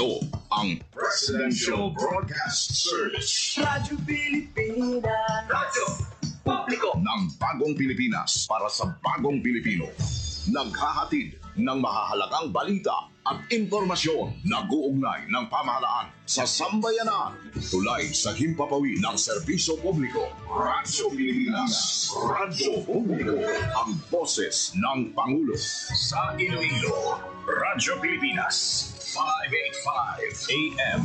Ito ang Presidential Broadcast Service. Radyo Pilipinas. Radyo Publiko ng Bagong Pilipinas para sa Bagong Pilipino. Naghahatid ng mahahalagang balita at impormasyon na guugnay ng pamahalaan sa sambayanan. Tulay sa himpapawid ng serbisyo publiko. Radyo Pilipinas. Radyo Publiko. Ang boses ng Pangulo. Sa Iloilo, Radyo Pilipinas. 585 AM.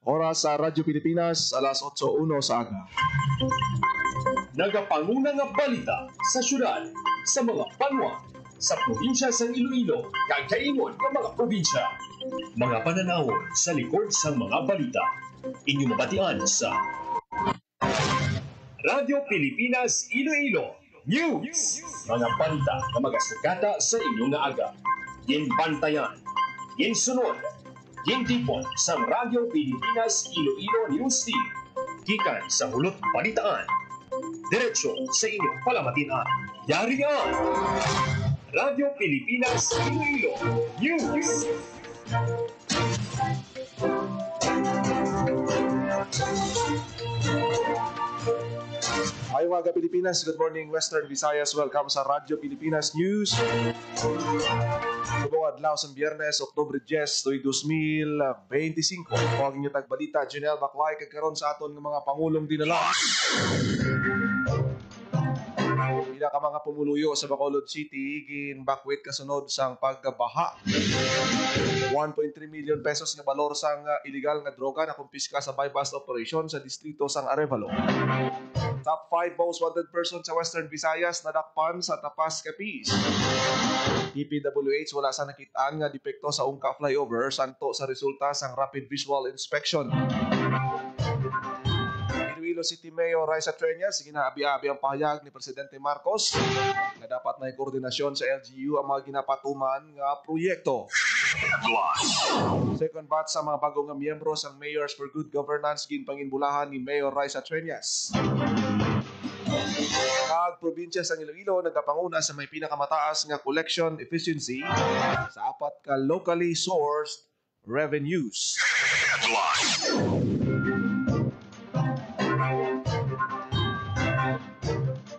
Oras sa Radyo Pilipinas, alas 8:01 sa aga. Nagapanguna nga balita sa syudad, sa mga banwa, sa probinsya sa Iloilo, kagkaingon ng mga probinsya. Mga pananawon sa likod sa mga balita. Inyong mabatian sa Radyo Pilipinas Iloilo News. Mga balita na magasugata sa inyong aga. Ginbantayan, ginsunod, gintipon sa Radyo Pilipinas Iloilo News Team. Gikan sa hulot balitaan. Diretso sa inyong palamatian. Yarian! Radyo Pilipinas Iloilo News. Ay mga Pilipinas, good morning Western Visayas. Welcome sa Radyo Pilipinas News. Subong adlaw sa Biyernes, Oktubre 10, 2025. Huwag niyo tagbalita, Janelle Baclay, kagkaroon sa aton ng mga pangulong dinala. Pila ka mga pumuluyo sa Bacolod City, ginbakwit kasunod sang pagbaha. 1.3 million pesos nga balor sang illegal nga droga na kumpiska sa bypass operation sa distrito sang Arevalo. Top 5 most wanted person sa Western Visayas nadakpan sa Tapas, Capiz. DPWH wala sa nakitaan nga depekto sa Ungka flyover santo sa resulta sang rapid visual inspection. Iloilo City Mayor Raisa Treñas, ginaabi-abi ang pahayag ni Presidente Marcos na dapat na koordinasyon sa LGU ang mga ginapatuman nga proyekto. Second batch sa mga bagong nga miyembro sang Mayors for Good Governance ginpanginbulahan ni Mayor Raisa Treñas. Ang probinsya sa Iloilo nagapanguna sa may pinakamataas nga collection efficiency sa apat ka locally sourced revenues.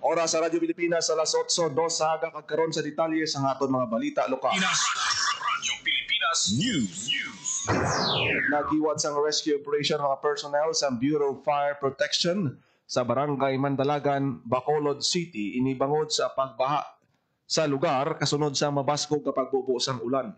Oras sa Radyo Pilipinas, alas 8:02 sa aga kagkaroon sa detalye sa aton mga balita lokal. Radyo Pilipinas News. Nagiwat sang rescue operation mga personnel sa Bureau of Fire Protection sa Barangay Mandalagan, Bacolod City inibangod sa pagbaha sa lugar kasunod sa mabaskog kapag bubuo sang ulan.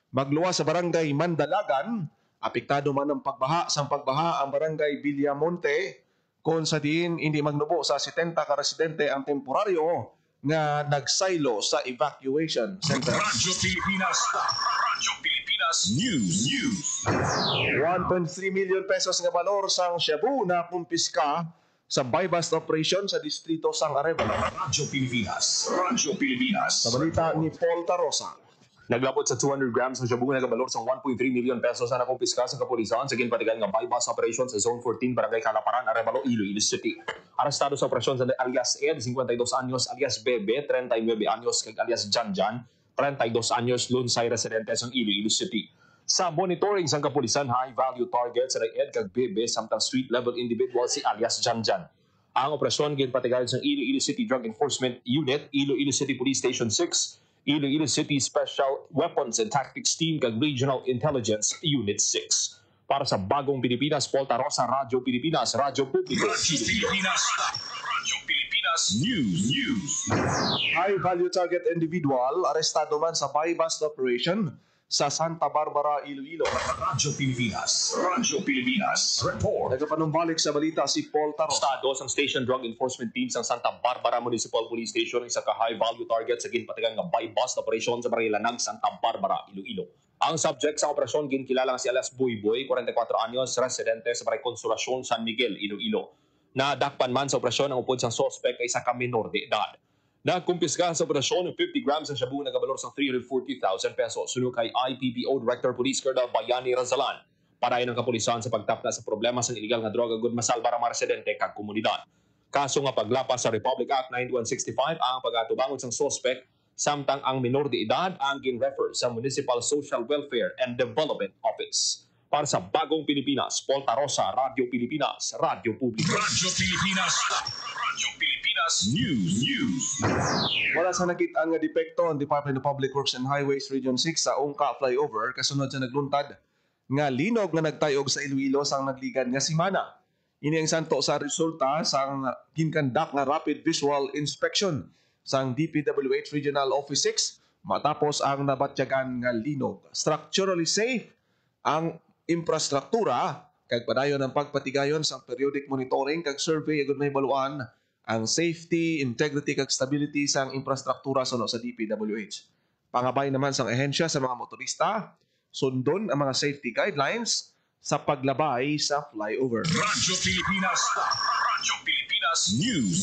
Magluwas sa Barangay Mandalagan, apektado man ang pagbaha ang Barangay Villamonte kung sa diin hindi magnubo sa 70 ka residente ang temporaryo nga nagsaylo sa evacuation center. Radyo Pilipinas. Radyo Pilipinas News. 1.3 million pesos nga balor sang shabu na kumpiska sa bypass operation sa distrito sang Arevalo. Radyo Pilipinas. Radyo Pilipinas. Sa balita ni Paul Tarosa. Naglabot sa 200 grams ng shabu nga kabalor sa 1.3 million pesos na nakumpiska sa kapulisan sa ginpatigan nga bypass operation sa Zone 14 Barangay Calaparan, Arevalo, Iloilo City. Arestado sa operasyon sa alias Ed, 52 anyos, alias Bebe, 39 anyos, kag alias Janjan, 32 anyos, Lunsay residente sa Iloilo City. Sa monitoring sa kapulisan, high-value target sa Ed kag Bebe samtang street-level individual si alias Janjan. Ang operasyon ginpatigan sa Iloilo City Drug Enforcement Unit, Iloilo City Police Station 6, Iloilo City Special Weapons and Tactics Team kag Regional Intelligence Unit 6. Para sa Bagong Pilipinas, Paul Tarosa, Radyo Pilipinas, Radyo Publiko. Radyo Pilipinas. Radyo Pilipinas News. High-value target individual arestado man sa bypass operation sa Santa Barbara, Iloilo. Radyo Pilipinas. Radyo Pilipinas. Report. Nagapanumbalik sa balita si Paul Tarosa. Estado sang Station Drug Enforcement Team sang Santa Barbara Municipal Police Station isa ka high-value target sa ginpatigan nga bypass operation sa Barangay Lanag, Santa Barbara, Iloilo. Ang subject sa operasyon ginkilalang si alias Boyboy, 44 anyos, residente sa Barangay Consolacion, San Miguel, Iloilo. Nadakpan man sa operasyon ang upod sang suspect ay isa ka minor de edad. Nagkumpiska sa operasyon ng 50 grams ng shabu na kabalor sa 340,000 pesos. Sunod kay IPPO Director Police Colonel Bayani Razalan. Parayon ng kapulisan sa pagtapna sa problema sa illegal nga droga gud masalba ra mga residente kag komunidad. Kaso nga paglapas sa Republic Act 9165 ang pag-atubangon sang suspect samtang ang minor de edad ang gin-refer sa Municipal Social Welfare and Development Office. Para sa Bagong Pilipinas, Paul Tarosa, Radio Pilipinas, Radio Publiko. Radyo Pilipinas. Radyo Pilipinas News. Wala sa nakita nga depekto ang Department of Public Works and Highways Region 6 sa Ongka Flyover kasunod sa nagluntad nga linog nga nagtayog sa Iloilo sang nagligan nga simana. Ini ang santo sa resulta sang ginkandak nga rapid visual inspection sang DPWH Regional Office 6 matapos ang nabatyagan nga linog. Structurally safe ang infrastruktura kag padayon ang pagpatigayon sa periodic monitoring kag survey agud may baluan ang safety, integrity kag stability sang infrastruktura suno sa DPWH. Pangabay naman sang ehensya sa mga motorista, sundon ang mga safety guidelines sa paglabay sa flyover. Radyo Pilipinas. Radyo Pilipinas News.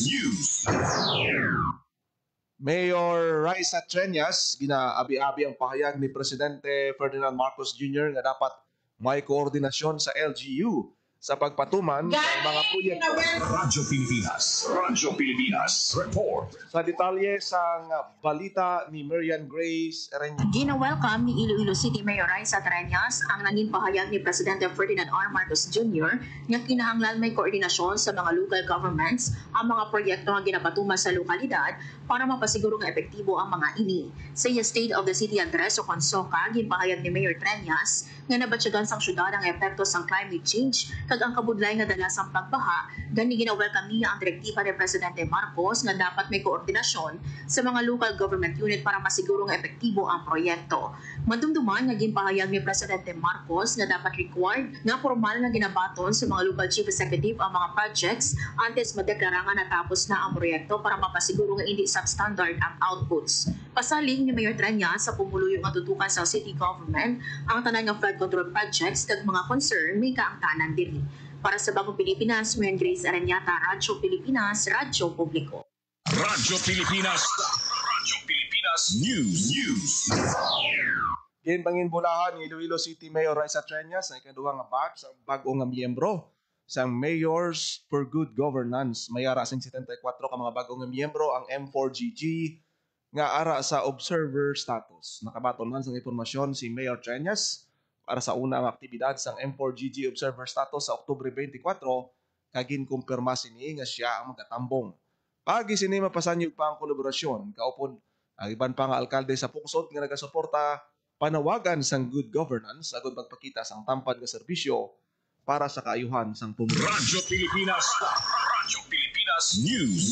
Mayor Raisa Treñas, ginaabi-abi ang pahayag ni Presidente Ferdinand Marcos Jr. nga dapat may koordinasyon sa LGU sa pagpatuman ng mga proyekto. Radyo Pilipinas. Radyo Pilipinas. Report. Sa detalye sang balita ni Marian Grace Ereño. Gina-welcome ni Iloilo City Mayor Raisa Treñas ang nanging pahayag ni Presidente Ferdinand R. Marcos Jr. nga kinahanglan may koordinasyon sa mga local governments ang mga proyekto nga ginapatuman sa lokalidad para mapasiguro nga epektibo ang mga ini. Sa State of the City Address o Konsoka, ginpahayag ni Mayor Treñas nga nabatsyagan sang syudad ang epekto sang climate change kag ang kabudlay nga dalasang pagbaha. Gani gina-welcome niya ang direktiba ni Presidente Marcos nga dapat may koordinasyon sa mga local government unit para masiguro nga epektibo ang proyekto. Madumduman nga ginpahayag ni Presidente Marcos nga dapat required nga formal nga ginabaton sa mga local chief executive ang mga projects antes madeklara nga natapos na ang proyekto para mapasiguro nga hindi substandard ang outputs. Pasaling ni Mayor Treñas sa pumuluyong nga tutukan sa city government ang tanan nga flood control projects kag mga concern may kaangtanan diri. Para sa Bagong Pilipinas, Marian Grace Arañata, Radyo Pilipinas, Radyo Publiko. Radyo Pilipinas. Radyo Pilipinas News. Ginpanginbulahan ni Iloilo City Mayor Raisa Treñas na ikaduha nga batch sa bag-o nga miyembro sa Mayors for Good Governance. May ara sing 74 ka mga bag-o nga miyembro ang M4GG nga ara sa observer status. Nakabaton man sa impormasyon si Mayor Treñas para sa una ang aktibidad sa M4GG observer status sa Oktubre 24 kagin kumpirma sini nga siya ang magatambong. Pagi sini mapasanyog pa ang kolaborasyon kaupod ang iban pa nga alkalde sa pungsod nga nagasuporta panawagan sang good governance agud magpakita sang tampad nga serbisyo para sa kaayuhan sang pumuno. Radyo Pilipinas. Radyo Pilipinas News.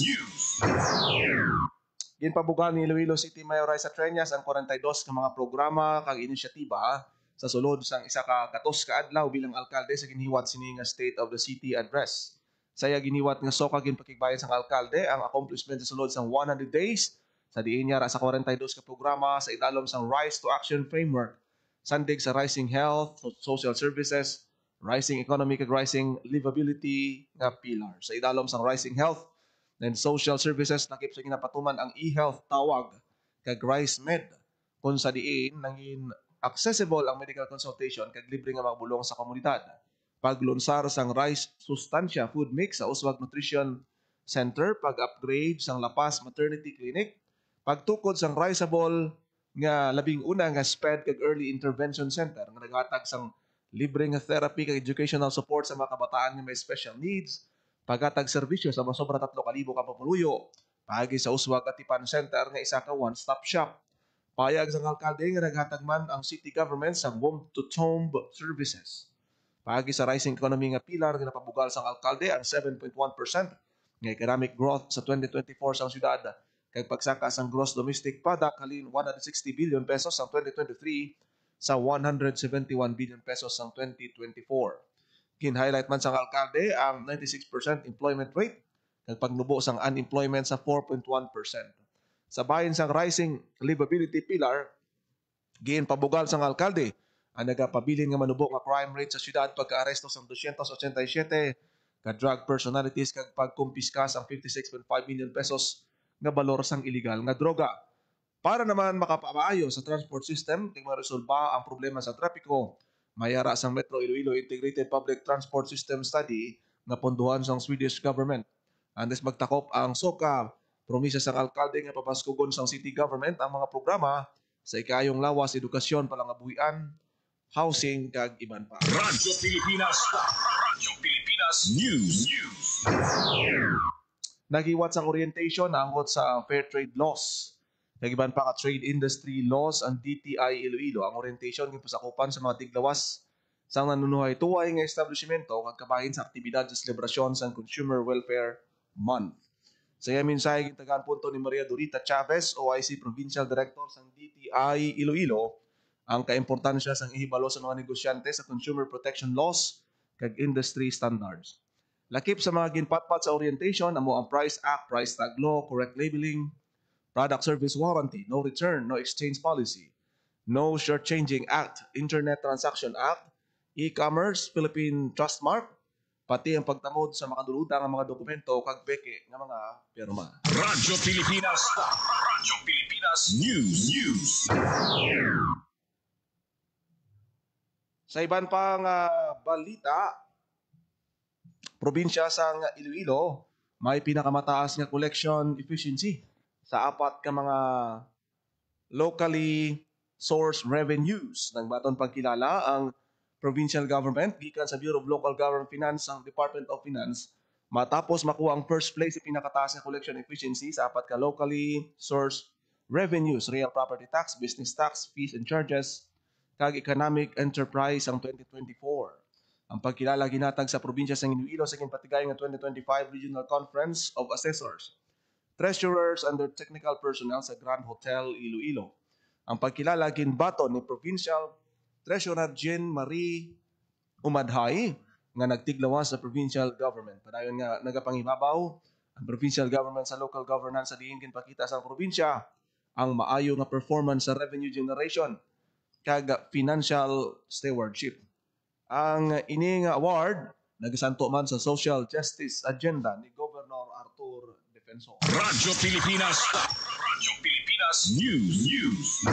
Ginpabugan ni Iloilo City Mayor Raisa Treñas ang 42 ka mga programa kag inisyatiba sa sulod sang isa ka katos ka adlaw bilang alkalde sa ginhiwat sini nga State of the City Address. Saya giniwat nga soka ginpakigbayan sang alkalde ang accomplishment sa sulod sang 100 days sa diin niya sa 42 ka programa sa idalom sang Rise to Action Framework, sandig sa Rising Health, Social Services, Rising Economy kag Rising Livability nga pilar. Sa idalom sang Rising Health and Social Services nakip sa ginapatuman ang e-health tawag kag Rise Med kung sa diin nangin accessible ang medical consultation kag libre nga mga bulong sa komunidad. Paglunsar sang Rice Sustansya Food Mix sa Uswag Nutrition Center, pag-upgrade sang Lapas Maternity Clinic, pagtukod sang Riceable nga labing una nga SPED kag Early Intervention Center nga naghatag sang libre nga therapy kag educational support sa mga kabataan nga may special needs, paghatag serbisyo sa masobra 3,000 ka papuluyo, pagi sa Uswag Atipan Center nga isa ka one-stop shop. Payag sa alkalde nga naghatag man ang city government sa womb-to-tomb services. Pagi sa rising economy nga pilar nga napabugal sa alkalde ang 7.1% nga economic growth sa 2024 sa syudad kay pagsaka sang gross domestic product halin 160 billion pesos sa 2023 sa 171 billion pesos sa 2024. Kin-highlight man sa alkalde ang 96% employment rate kag pagnubo sang unemployment sa 4.1%. Sa bahin sang rising livability pillar, ginpabugal sang alkalde ang nagapabilin nga manubo nga crime rate sa syudad pagka-aresto sang 287 ka drug personalities kag pagkumpiska sang 56.5 million pesos nga balor sang illegal nga droga. Para naman makapaayo sa transport system, tig maresolba ang problema sa trapiko, mayara sang Metro Iloilo Integrated Public Transport System Study nga ponduhan sang Swedish government. Andes magtakop ang SOCA, promisa sang alkalde nga papaskugon sang city government ang mga programa sa ikayong lawas edukasyon palangabuhian, housing kag iban pa. Radyo Pilipinas. Radyo Pilipinas News. Nagiwat sang orientation angkot sa fair trade laws. Kag iban pa ka trade industry laws ang DTI Iloilo. Ang orientation ng pasakupan sa mga tiglawas sang nanunuhay tuway nga establishmento kag kabahin sa aktibidad sa selebrasyon sang Consumer Welfare Month. Sa yamin sa gitagaan punto ni Maria Dorita Chavez, OIC Provincial Director sang DTI Iloilo, ang kaimportansya sang ihibalo sa mga negosyante sa consumer protection laws kag industry standards. Lakip sa mga ginpatpat sa orientation amo ang Price Act, Price Tag Law, correct labeling, product service warranty, no return, no exchange policy, no shortchanging act, Internet Transaction Act, e-commerce, Philippine Trust Mark, pati ang pagtamod sa makadulutang ang mga dokumento kag peke nga mga pirma. Radyo Pilipinas. Radyo Pilipinas News. Sa iban pang balita, probinsya sang Iloilo may pinakamataas nga collection efficiency sa apat ka mga locally sourced revenues. Nang baton pagkilala ang provincial government gikan sa Bureau of Local Government Finance ang Department of Finance matapos makuha ang first place sa pinakataas nga collection efficiency sa apat ka locally sourced revenues, real property tax, business tax, fees and charges, kag economic enterprise ang 2024. Ang pagkilala ginatag sa probinsya sa Iloilo sa ginpatigay nga 2025 Regional Conference of Assessors, Treasurers and their technical personnel sa Grand Hotel Iloilo. Ang pagkilala ginbaton ni Provincial Treasurer Jean Marie Umadhay nga nagtiglawas sa provincial government. Padayon nga nagapangibabaw ang provincial government sa local governance sa diin ginpakita sa probinsya ang maayo nga performance sa revenue generation kag financial stewardship. Ang ining award nagasanto man sa social justice agenda ni Governor Arthur Defensor. Radyo Pilipinas. Radyo Pilipinas News.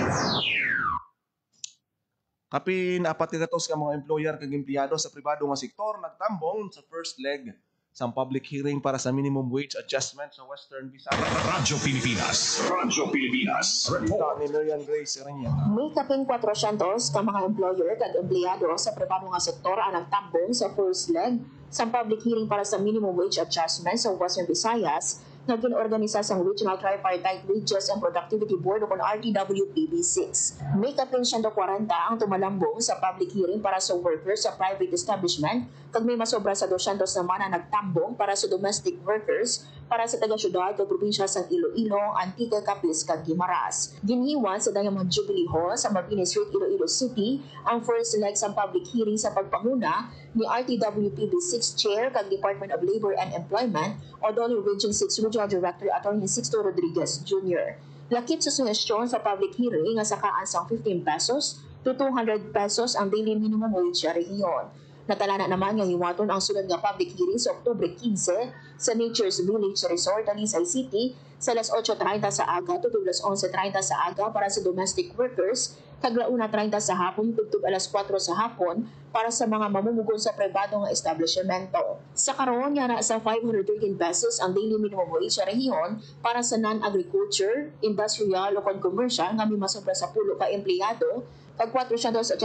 Kapin 400 ka mga employer kag empleyado sa pribado nga sektor nagtambong sa first leg sa public hearing para sa minimum wage adjustment sa Western Visayas. Radyo Pilipinas. Radyo Pilipinas. Ito ni Marian Grace Reña. May kaping 400 ka mga employer kag empleyado sa pribado nga sektor ang nagtambong sa first leg sa public hearing para sa minimum wage adjustment sa Western Visayas na ginorganisa sa Regional Tripartite Wages and Productivity Board o RTWPB6. May kaping 140 ang tumalambong sa public hearing para sa workers sa private establishment kag may masobra sa 200 naman ang nagtambong para sa domestic workers para sa taga-syudad o probinsya sa Iloilo, Antique, Capiz kag Guimaras. Ginhiwan sa Diamond Jubilee Hall sa Mabini Street, Iloilo City ang first leg sa public hearing sa pagpanguna ni RTWPB6 Chair kag Department of Labor and Employment o Donny Region 6 Regional Director Attorney Sixto Rodriguez Jr. Lakip sa suhestyon sa public hearing nga sakaan sang 15 pesos to 200 pesos ang daily minimum wage sa rehiyon. Natalana naman nga hiwaton ang sunod nga public hearing sa Oktubre 15 sa Nature's Village Resort Talisay City sa alas 8:30 sa aga tugtog alas 11:30 sa aga para sa domestic workers kag 1:30 sa hapon tugtog alas 4 sa hapon para sa mga mamumugon sa pribado nga establishmento. Sa karon yara sa 513 pesos ang daily minimum wage sa rehiyon para sa non-agriculture, industrial o commercial nga may masobra sa pulo ka empleyado kag 485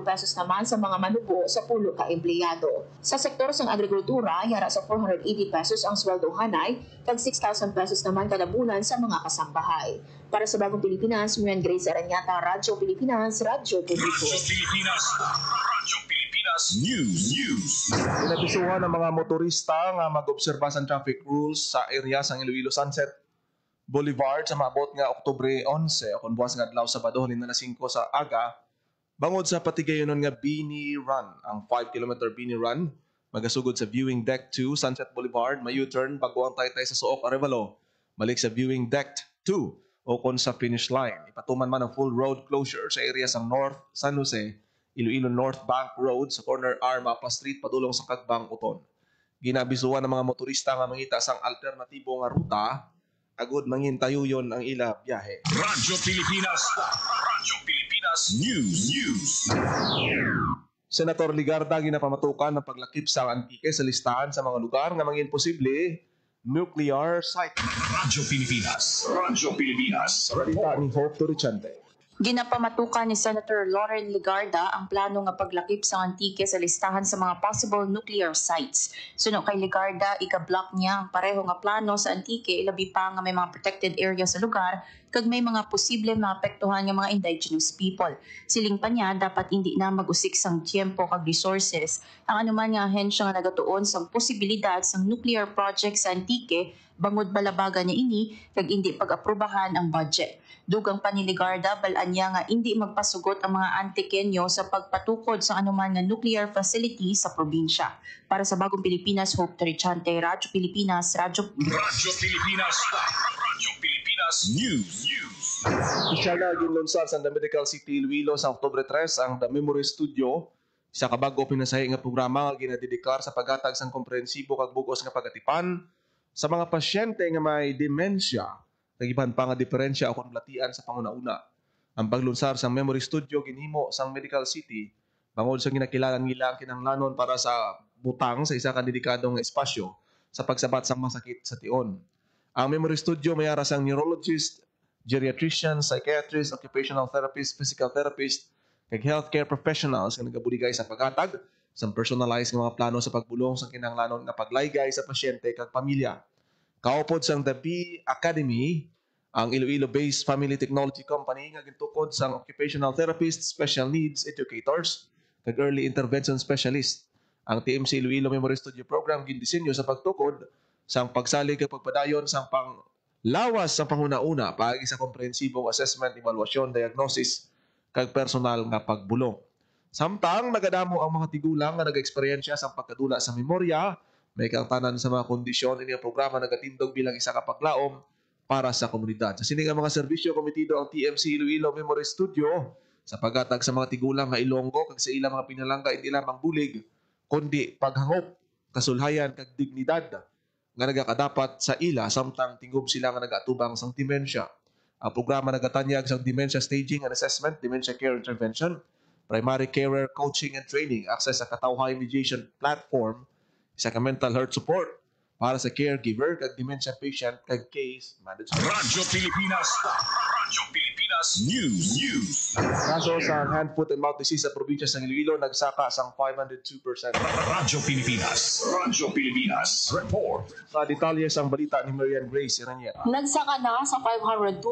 pesos naman sa mga manubo sa pulo ka empleyado. Sa sektor sang agrikultura, yara sa 480 pesos ang sweldohanay kag 6,000 pesos naman kada bulan sa mga kasambahay. Para sa Bagong Pilipinas, Marian Grace Aranyata, Radyo Pilipinas, Radyo Publiko. Radyo Pilipinas. Radyo Pilipinas News. Pinabisuhan ng mga motorista nga mag-obserba sa traffic rules sa area sang Iloilo Sunset Boulevard sa maabot nga Oktubre 11 kung buwas nga adlaw Sabado halin na 5 sa aga bangod sa patigayonon nga Bini Run. Ang 5 km Bini Run magasugod sa Viewing Deck 2 Sunset Boulevard, may U-turn bago ang taytay sa Suok Arevalo, balik sa Viewing Deck 2 o kon sa finish line. Ipatuman man ang full road closure sa area sa North San Jose, Iloilo North Bank Road sa corner Mapa Street padulong sa Kagbang Uton. Ginabisuhan ng mga motorista nga mangita sang alternatibo nga ruta agud mangintayuyon ang ila biyahe. Radyo Pilipinas. Radyo Pilipinas News. Senator Ligarda ginapamatukan ng paglakip sa Antique sa listahan sa mga lugar nga mangin posible nuclear site. Radyo Pilipinas. Radyo Pilipinas. Salita ni Hope Torrichante. Ginapamatukan ni Senator Lauren Legarda ang plano nga paglakip sa Antique sa listahan sa mga possible nuclear sites. Suno kay Legarda, ika-block niya ang pareho nga plano sa Antique, ilabi pa nga may mga protected area sa lugar kag may mga posible maapektuhan nga mga indigenous people. Siling pa niya, dapat hindi na mag-usik sang tiempo kag resources ang anuman nga ahensya nga nagatuon sang posibilidad sang nuclear project sa Antique bangod balabagan niya ini kag hindi pag-aprobahan ang budget. Dugang pa ni Legarda, balaan niya nga hindi magpasugot ang mga Antiqueño sa pagpatukod sa anuman nga nuclear facility sa probinsya. Para sa Bagong Pilipinas, Hope Torichante, Radyo Pilipinas, Radyo Pilipinas News. Siya na ginlunsad sa The Medical City Iloilo sa Oktubre 3 ang The Memory Studio, isa ka bago pinasahi nga programa nga ginadedikar sa paghatag sang komprehensibo kag bugos nga pagatipan sa mga pasyente nga may demensya. Nagiban pa nga diferensya o konlatian sa panguna-una. Ang paglunsar sa Memory Studio ginhimo sa Medical City bangod sa ginakilalan nila ang kinahanglanon para sa butang sa isa ka dedikadong espasyo sa pagsabat sa masakit sa tion. Ang Memory Studio may aras ang neurologist, geriatrician, psychiatrist, occupational therapist, physical therapist, kag healthcare professionals nga nagabuligay sa paghatag sa personalized nga mga plano sa pagbulong sa kinahanglanon nga paglaygay sa pasyente kag pamilya. Kaupod sang The B Academy, ang Iloilo-based family technology company nga gintukod sang occupational therapists, special needs educators, kag early intervention specialist. Ang TMC Iloilo Memory Studio Program gindisenyo sa pagtukod sang pagsalig kag pagpadayon sang panglawas sa panguna-una paagi sa komprehensibong assessment, evaluation, diagnosis kag personal nga pagbulong. Samtang nagadamo ang mga tigulang nga nag-eksperyensya sa pagkadula sa memorya, may kangtanan sa mga kondisyon ini ang programa nagatindog bilang isa ka paglaom para sa komunidad. Sa sining mga serbisyo komitido ang TMC Iloilo Memory Studio sa paghatag sa mga tigulang nga Ilonggo kag sa ilang mga pinalangga hindi lamang bulig kundi paghangop, kasulhayan kag dignidad nga nagakadapat sa ila samtang tingob sila nga nagatubang sang demensya. Ang programa nagatanyag sang dementia staging and assessment, dementia care intervention, primary carer coaching and training, access sa katawhay mediation platform, isa ka mental health support para sa caregiver kag dementia patient kag case management. Radyo Pilipinas News. Kaso sa hand, foot, and mouth disease sa probinsya ng Iloilo, nagsaka sang 502%. Radyo Pilipinas Report. Sa detalye sang balita ni Marian Grace Iranieta. Nagsaka na sa 502%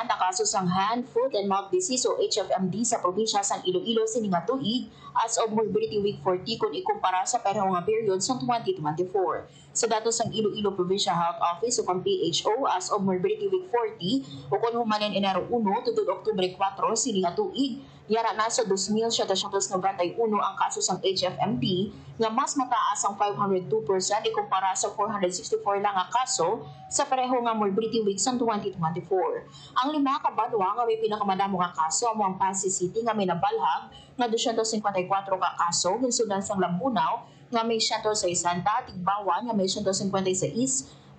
ang kaso sang hand, foot, and mouth disease o HFMD sa probinsya sang Iloilo sining nga tuig as of Morbidity Week 40 kung ikumpara sa parehong nga period sa 2024. Sa datos ng Iloilo Provincial Health Office o kang PHO as of Morbidity Week 40 o kung humanin Enero 1 tutod Oktubre 4 sining nga tuig, yara na sa 2,791 ang kaso sang HFMD nga mas mataas ang 502% ikumpara sa 464 lang ang kaso sa pareho nga Morbidity Week sa 2024. Ang lima ka banwa nga may pinakamadamo nga kaso amo ang Pasig City nga may nabalhag nga 254 ka kaso ginsundan sang Lambunaw nga may 160, Tigbawan nga may 156,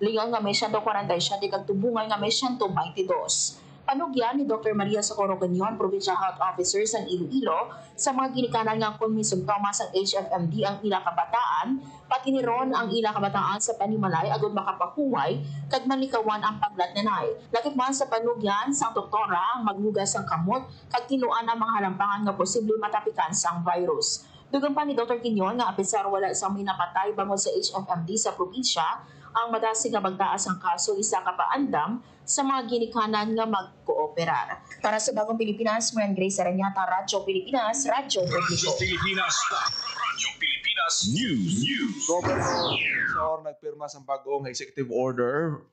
Leon nga may 147 kag Tubungan nga may 122. Panugyan ni Dr. Maria Socorro Gagnon, Provincial Health Officer sa Iloilo, sa mga ginikanan nga kung may simptomas ang HFMD ang ila kabataan, pati ni Ron ang ila kabataan sa panimalay agad makapahuway, kag manlikawan ang paglatnanay. Lakip man sa panugyan sang doktora ang maglugas ang kamot, kag tinuan ang mga halampangan nga posible matapikan sang virus. Dugang pa ni Dr. Gagnon nga apisar wala sa may napatay bangod sa HFMD sa probinsya, ang madasig nga magtaas ang kaso isa ka paandam sa mga ginikanan nga magkooperar. Para sa Bagong Pilipinas, Marian Grace Aranyata, Radyo Pilipinas, Radyo Publiko. Radyo Pilipinas News. Governor nagpirma sa bagong executive order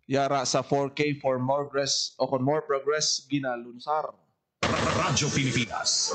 yara sa 4K for more progress ginalunsar. Radyo Pilipinas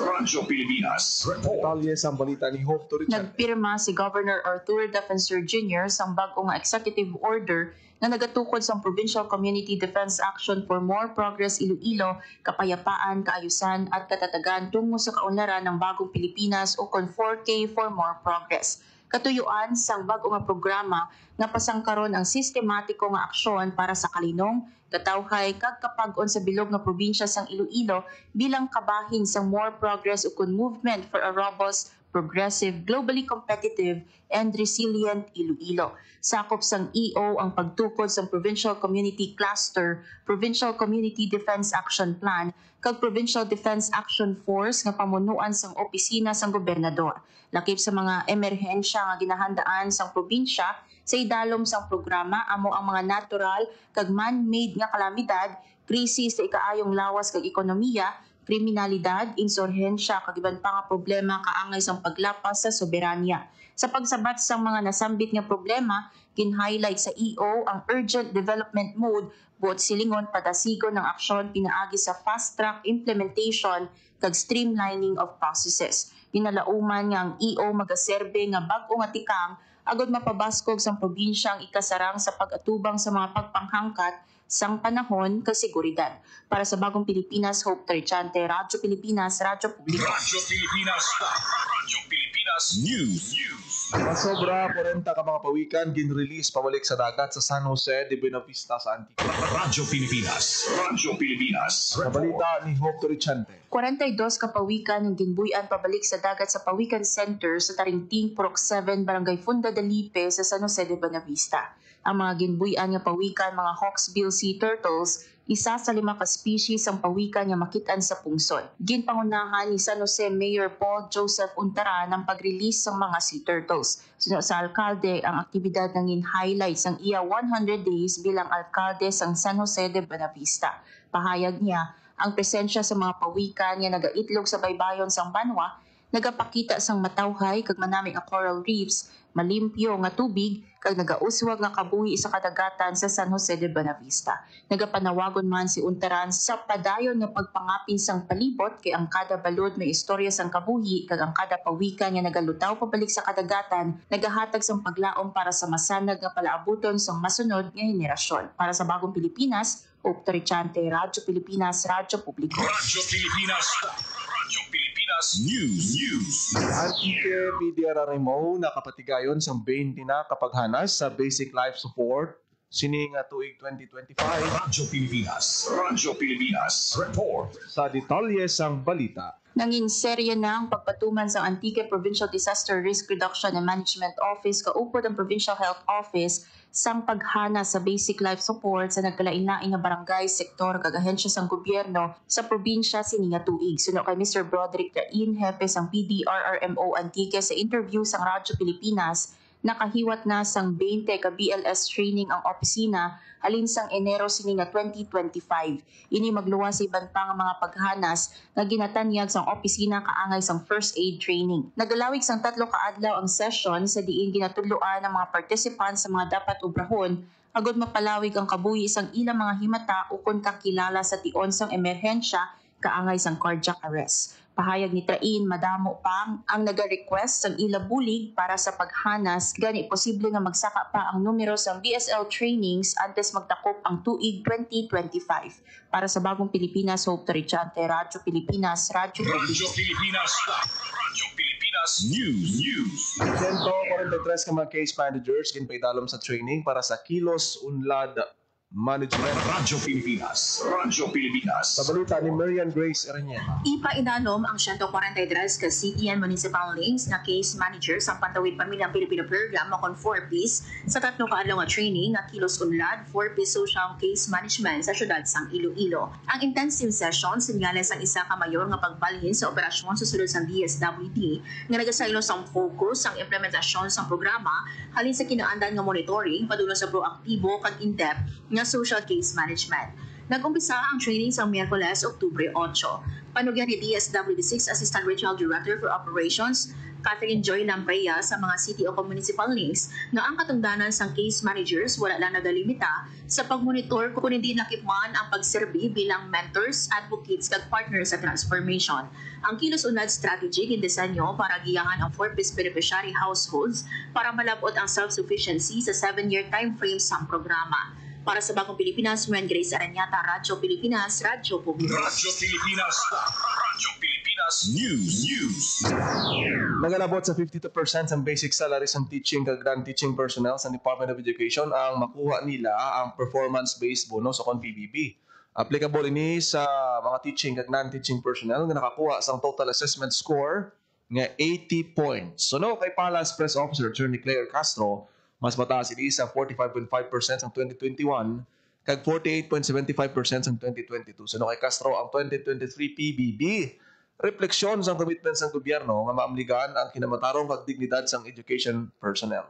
Report. Detalye sa balita ni Hope Torichante. Nagpirma si Governor Arturo Defensor Jr. sa bagong executive order na nagatukod sa Provincial Community Defense Action for More Progress Iloilo, kapayapaan, kaayusan at katatagan tungo sa kaunlaran ng Bagong Pilipinas o kon 4K for More Progress. Katuyuan sang bagong nga programa nga pasangkaron ang sistematiko nga aksyon para sa kalinong, katawhay kag kapag-on sa bilog nga probinsya sang Iloilo bilang kabahin sang More Progress o kun Movement for a Robust, progressive, globally competitive, and resilient Iloilo. Sakop sang EO ang pagtukod sa Provincial Community Cluster, Provincial Community Defense Action Plan, kag Provincial Defense Action Force nga pamunuan sang opisina sang gobernador. Lakip sa mga emerhensya nga ginahandaan sang probinsya sa idalom sang programa amo ang mga natural kag man-made nga kalamidad, krisis sa ikaayong lawas kag ekonomiya, kriminalidad, insurhensya kag iban pa nga problema kaangay sang paglapas sa soberanya. Sa pagsabat sang mga nasambit nga problema, gin-highlight sa EO ang urgent development mode buot silingon padasigon ng aksyon pinaagi sa fast-track implementation kag streamlining of processes. Ginalauman nga ang EO magaserbe nga bag-o nga tikang agod mapabaskog sang probinsya ang ikasarang sa pag-atubang sa mga pagpanghangkat sang panahon kag seguridad. Para sa Bagong Pilipinas, Hope Trichante, Radyo Pilipinas, Radyo Publiko. Radyo Pilipinas. Radyo Pilipinas News. Masobra 40 ka mga pawikan gin-release pabalik sa dagat sa San Jose de Buena Vista sa Antique. Radyo Pilipinas. Radyo Pilipinas. Sa balita ni Hope Trichante. 42 ka pawikan ang ginbuyan pabalik sa dagat sa Pawikan Center sa Taringting, Purok 7, Barangay Funda de Lipe sa San Jose de Buena Vista. Ang mga ginbuyan nga pawikan mga hawksbill sea turtles, isa sa 5 ka species ang pawikan nga makitaan sa pungsod. Ginpangunahan ni San Jose Mayor Paul Joseph Untara ng pag-release ng mga sea turtles. Sunod sa alkalde, ang aktibidad nang in-highlight sang iya 100 days bilang alkalde sang San Jose de Buena Vista. Pahayag niya, ang presensya sa mga pawikan nga nagaitlog sa baybayon sang banwa, nagapakita sang matawhay kag manami nga coral reefs, malimpyo nga tubig, kag nagauswag nga kabuhi sa kadagatan sa San Jose de Buena Vista. Nagapanawagon man si Untaran sa padayon nga pagpangapin sang palibot kay ang kada balod may istorya sang kabuhi kag ang kada pawikan nga nagalutaw pabalik sa kadagatan nagahatag sang paglaom para sa masanag nga palaabuton sang masunod nga henerasyon. Para sa Bagong Pilipinas, Hope Trichante, Radyo Pilipinas, Radyo Publiko. Radyo Pilipinas. Radyo Pilipinas News. Antique PDRRMO nakapatigayon sang 20 na kapaghanas sa basic life support sining tuig 2025. Radyo Pilipinas. Radyo Pilipinas. Report. Sa detalye sang balita. Nangin serye na ang pagpatuman sa Antique Provincial Disaster Risk Reduction and Management Office kaupod ang Provincial Health Office sang paghana sa basic life support sa nagkalain-lain nga barangay, sektor kag ahensya sang gobyerno sa probinsya sining tuig. Suno kay Mr. Broderick Tain, hepe sang PDRRMO Antique sa interview sang Radyo Pilipinas, nakahiwat na sang 20 ka BLS training ang opisina halin sang Enero sining 2025. Ini magluwas sa iban pa nga mga paghanas nga ginatanyag sang opisina kaangay sang first aid training. Nagalawig sang 3 ka adlaw ang session sa diin ginatudloan ng mga participants sa mga dapat ubrahon agod mapalawig ang kabuhi sang ilang mga himata ukon kakilala sa tion sang emerhensya kaangay sang cardiac arrest. Pahayag ni Train, madamo pang ang naga-request sang ilabulig para sa paghanas, gani posible nga magsaka pa ang numero sa BSL trainings antes magtakop ang tuig 2025. Para sa Bagong Pilipinas, Hope Trichante, Radyo Pilipinas, Radyo Radyo Pilipinas. Radyo Pilipinas News. 143 ka mga case managers ginpaidalom sa training para sa Kilos Unlad Management. Radyo Pilipinas. Radyo Pilipinas. Sa balita ni Marian Grace Erenieta. Ipaidalom ang 143 ka City and Municipal Links na case manager sa Pantawid Pamilyang Pilipino Program o kon 4Ps sa 3 kaadlaw nga training nga Kilos Unlad 4Ps Social Case Management sa syudad sang Iloilo. Ang intensive session sinyales ang isa ka mayor nga pagbalhin sa operasyon sa sulod sang DSWD nga nagasaylo sang focus ang implementasyon sang programa halin sa kinaandan nga monitoring padulong sa proaktibo kag in-depth nga social case management. Nag-umpisa ang training sa Miyerkules, Oktubre 8. Panugyan ni DSWD6 Assistant Regional Director for Operations, Catherine Joy Lampreya sa mga city o municipal links na ang katungdanan sang case managers wala lang nagalimita sa pagmonitor kung hindi nakipman ang pagserbi bilang mentors, advocates kag partners sa transformation. Ang Kilos Unlad strategy gindisenyo para giyangan ang 4Ps beneficiary households para malabot ang self-sufficiency sa 7-year time frame sa programa. Para sa Bagong Pilipinas, Marian Grace Aranyata, Radyo Pilipinas, Radyo Publiko. Radyo Pilipinas. Radyo Pilipinas News. Nagalabot sa 52% ang basic salaries ng teaching kag non-teaching personnel sa Department of Education ang makuha nila ang performance-based bonus o kon PBB. Applicable ini sa mga teaching kag non-teaching personnel nga nakakuha sang total assessment score nga 80 points. So no, kay Palace Press Officer Attorney Claire Castro, mas mataas ini sa 45.5% ang 2021 kag 48.75% ang 2022. So no, kay Castro ang 2023 PBB refleksyon sa commitments ng gobyerno nga maamligan ang kinamatarong kag dignidad sang education personnel.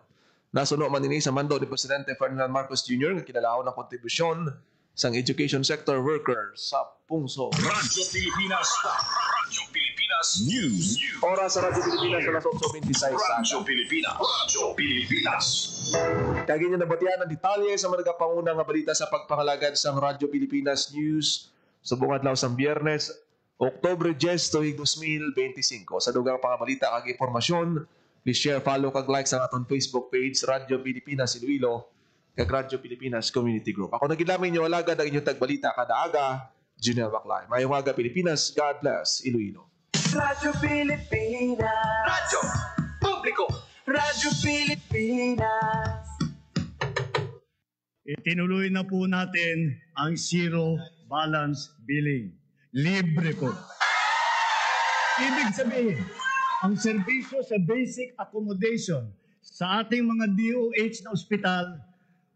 Nasuno man ini sa mando ni Presidente Ferdinand Marcos Jr. nga kinalaon ng kontribusyon sang education sector workers sa pungso. Radyo Pilipinas. Radyo Pilipinas News. Oras sa Radyo Pilipinas alas 8:26 Radyo Pilipinas. Radyo Pilipinas. Kagi niyo nabatian ang detalye sa mga pangunang nga balita sa pagpangalagad sang Radyo Pilipinas News sa buong adlaw sa Biyernes, Oktubre 10, 2025. Sa dugang pangabalita kag impormasyon, please share, follow kag like sa aton Facebook page Radyo Pilipinas Iloilo kag Radyo Pilipinas Community Group. Ako nagidlamin niyo alagad ang inyong tagbalita kada aga, Junior Baclay. Mayong aga Pilipinas, God bless Iloilo. Radyo Pilipinas. Radyo Publiko. Radyo Pilipinas. Itinuloy na po natin ang zero balance billing. Libre po. Ibig sabihin, ang serbisyo sa basic accommodation sa ating mga DOH na ospital,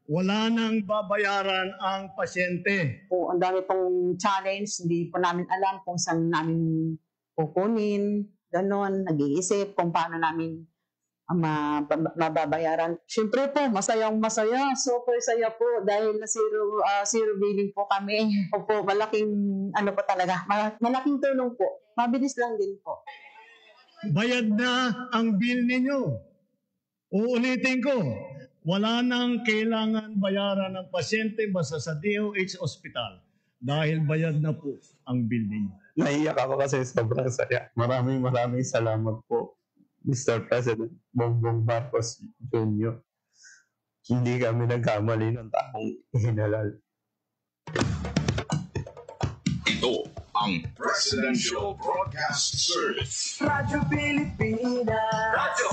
wala nang babayaran ang pasyente. Po, ang dami pong challenge, hindi po namin alam kung saan namin kukunin, ganon, nag-iisip kung paano namin mababayaran. Siyempre po, masayang-masaya, super saya po dahil na zero billing po kami. Po, malaking, po talaga, malaking tulong po. Mabilis lang din po. Bayad na ang bill ninyo. Uulitin ko, wala nang kailangan bayaran ng pasyente basta sa DOH Hospital dahil bayad na po ang bill ninyo. Naiyak ako kasi sobrang saya. Maraming salamat po, Mr. President Bongbong Marcos Jr. Hindi kami nagkamali ng taong hinalal. Ito ang Presidential Broadcast Service. Radyo Pilipinas. Radyo